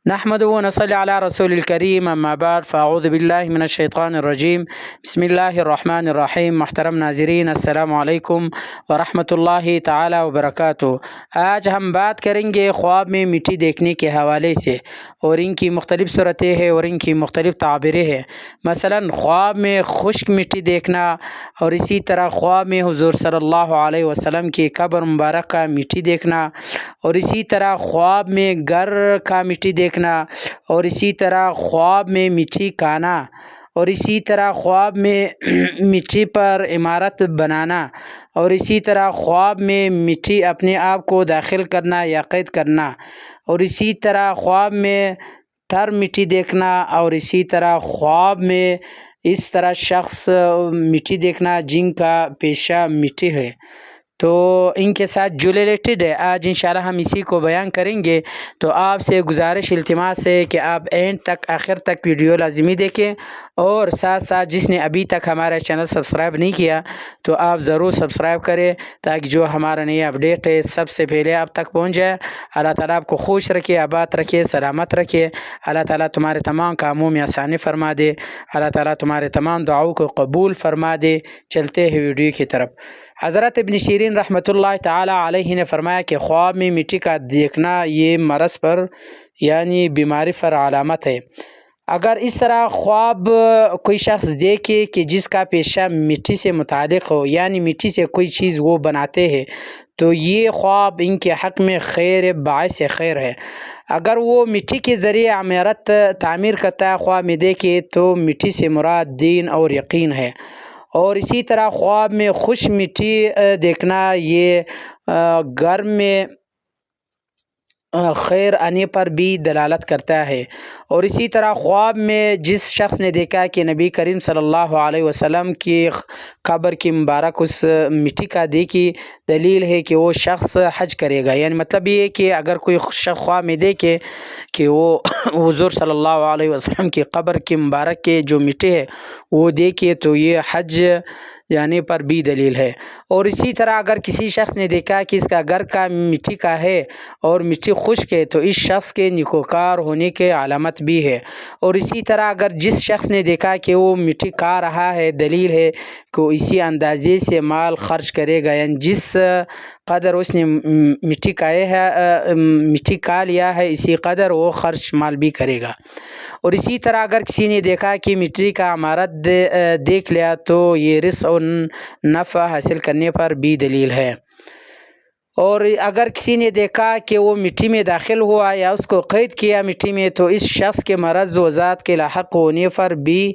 نحمد و نصلی علی رسول الکریم اما بعد فاعوذ باللہ من الشیطان الرجیم بسم اللہ الرحمن الرحیم۔ محترم ناظرین، السلام علیکم ورحمۃ اللہ تعالی وبرکاتہ۔ آج ہم بات کریں گے خواب میں مٹی دیکھنے کے حوالے سے، اور ان کی مختلف صورتیں ہیں اور ان کی مختلف تعبیریں ہیں۔ مثلا خواب میں خشک مٹی دیکھنا، اور اسی طرح خواب میں حضور صلی اللہ علیہ وسلم کی قبر مبارک کا مٹی دیکھنا، اور اسی طرح خواب میں گھر کا مٹی دیکھنا، اور اسی طرح خواب میں مٹی کھانا، اور اسی طرح خواب میں مٹی پر عمارت بنانا، اور اسی طرح خواب میں مٹی اپنے آپ کو داخل کرنا یا قید کرنا، اور اسی طرح خواب میں تر مٹی دیکھنا، اور اسی طرح خواب میں اس طرح شخص مٹی دیکھنا جن کا پیشہ مٹی ہے۔ تو ان کے ساتھ جو ریلیٹڈ ہے آج انشاءاللہ ہم اسی کو بیان کریں گے۔ تو آپ سے گزارش التماس ہے کہ آپ اینڈ تک آخر تک ویڈیو لازمی دیکھیں، اور ساتھ ساتھ جس نے ابھی تک ہمارا چینل سبسکرائب نہیں کیا تو آپ ضرور سبسکرائب کریں، تاکہ جو ہمارا نئی اپڈیٹ ہے سب سے پہلے آپ تک پہنچ جائے۔ اللہ تعالیٰ آپ کو خوش رکھے، آباد رکھے، سلامت رکھے۔ اللہ تعالیٰ تمہارے تمام کاموں میں آسانی فرما دے۔ اللہ تعالیٰ تمہارے تمام دعاؤں کو قبول فرما دے۔ چلتے ہیں ویڈیو کی طرف۔ حضرت ابن سیرین رحمۃ اللہ تعالی علیہ نے فرمایا کہ خواب میں مٹی کا دیکھنا یہ مرض پر یعنی بیماری پر علامت ہے۔ اگر اس طرح خواب کوئی شخص دیکھے کہ جس کا پیشہ مٹی سے متعلق ہو، یعنی مٹی سے کوئی چیز وہ بناتے ہیں، تو یہ خواب ان کے حق میں خیر باعث خیر ہے۔ اگر وہ مٹی کے ذریعے عمارت تعمیر کرتا ہے خواب میں دیکھے، تو مٹی سے مراد دین اور یقین ہے۔ اور اسی طرح خواب میں خشک مٹی دیکھنا یہ گھر میں خیر آنے پر بھی دلالت کرتا ہے۔ اور اسی طرح خواب میں جس شخص نے دیکھا کہ نبی کریم صلی اللہ علیہ وسلم کی قبر کی مبارک اس مٹی کا دیکھی، دلیل ہے کہ وہ شخص حج کرے گا۔ یعنی مطلب یہ ہے کہ اگر کوئی شخص خواب میں دیکھے کہ وہ حضور صلی اللہ علیہ وسلم کی قبر کی مبارک کے جو مٹی ہے وہ دیکھے، تو یہ حج جانے پر بھی دلیل ہے۔ اور اسی طرح اگر کسی شخص نے دیکھا کہ اس کا گھر کا مٹی کا ہے اور مٹی خشک ہے، تو اس شخص کے نیکوکار ہونے کے علامت بھی ہے۔ اور اسی طرح اگر جس شخص نے دیکھا کہ وہ مٹی کھا رہا ہے، دلیل ہے کہ وہ اسی اندازے سے مال خرچ کرے گا، یعنی جس قدر اس نے مٹی کھا لیا ہے اسی قدر وہ خرچ مال بھی کرے گا۔ اور اسی طرح اگر کسی نے دیکھا کہ مٹی کا عمارت دیکھ لیا، تو یہ رزق اور نفع حاصل کرنے پر بھی دلیل ہے۔ اور اگر کسی نے دیکھا کہ وہ مٹی میں داخل ہوا یا اس کو قید کیا مٹی میں، تو اس شخص کے مرض و ذات کے لاحق ہونے پر بھی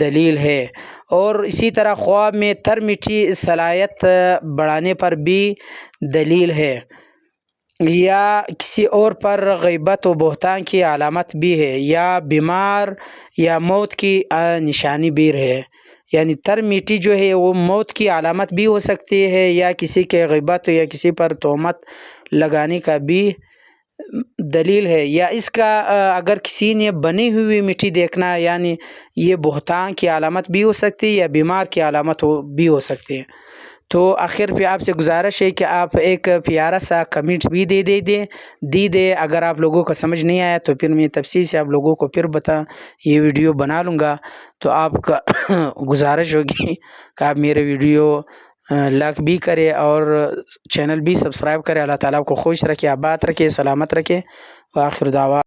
دلیل ہے۔ اور اسی طرح خواب میں تر مٹی صلاحیت بڑھانے پر بھی دلیل ہے، یا کسی اور پر غیبت و بہتان کی علامت بھی ہے، یا بیمار یا موت کی نشانی بھی ہے۔ یعنی تر مٹی جو ہے وہ موت کی علامت بھی ہو سکتی ہے، یا کسی کے غیبت یا کسی پر تہمت لگانے کا بھی دلیل ہے، یا اس کا اگر کسی نے بنی ہوئی مٹی دیکھنا، یعنی یہ بہتان کی علامت بھی ہو سکتی ہے یا بیمار کی علامت بھی ہو سکتی ہے۔ تو آخر پہ آپ سے گزارش ہے کہ آپ ایک پیارا سا کمنٹ بھی دے۔ اگر آپ لوگوں کو سمجھ نہیں آیا تو پھر میں تفصیل سے آپ لوگوں کو پھر یہ ویڈیو بنا لوں گا۔ تو آپ کا گزارش ہوگی کہ آپ میرے ویڈیو لائک بھی کرے اور چینل بھی سبسکرائب کرے۔ اللہ تعالیٰ آپ کو خوش رکھے، آباد رکھے، سلامت رکھے۔ وآخر دعوانا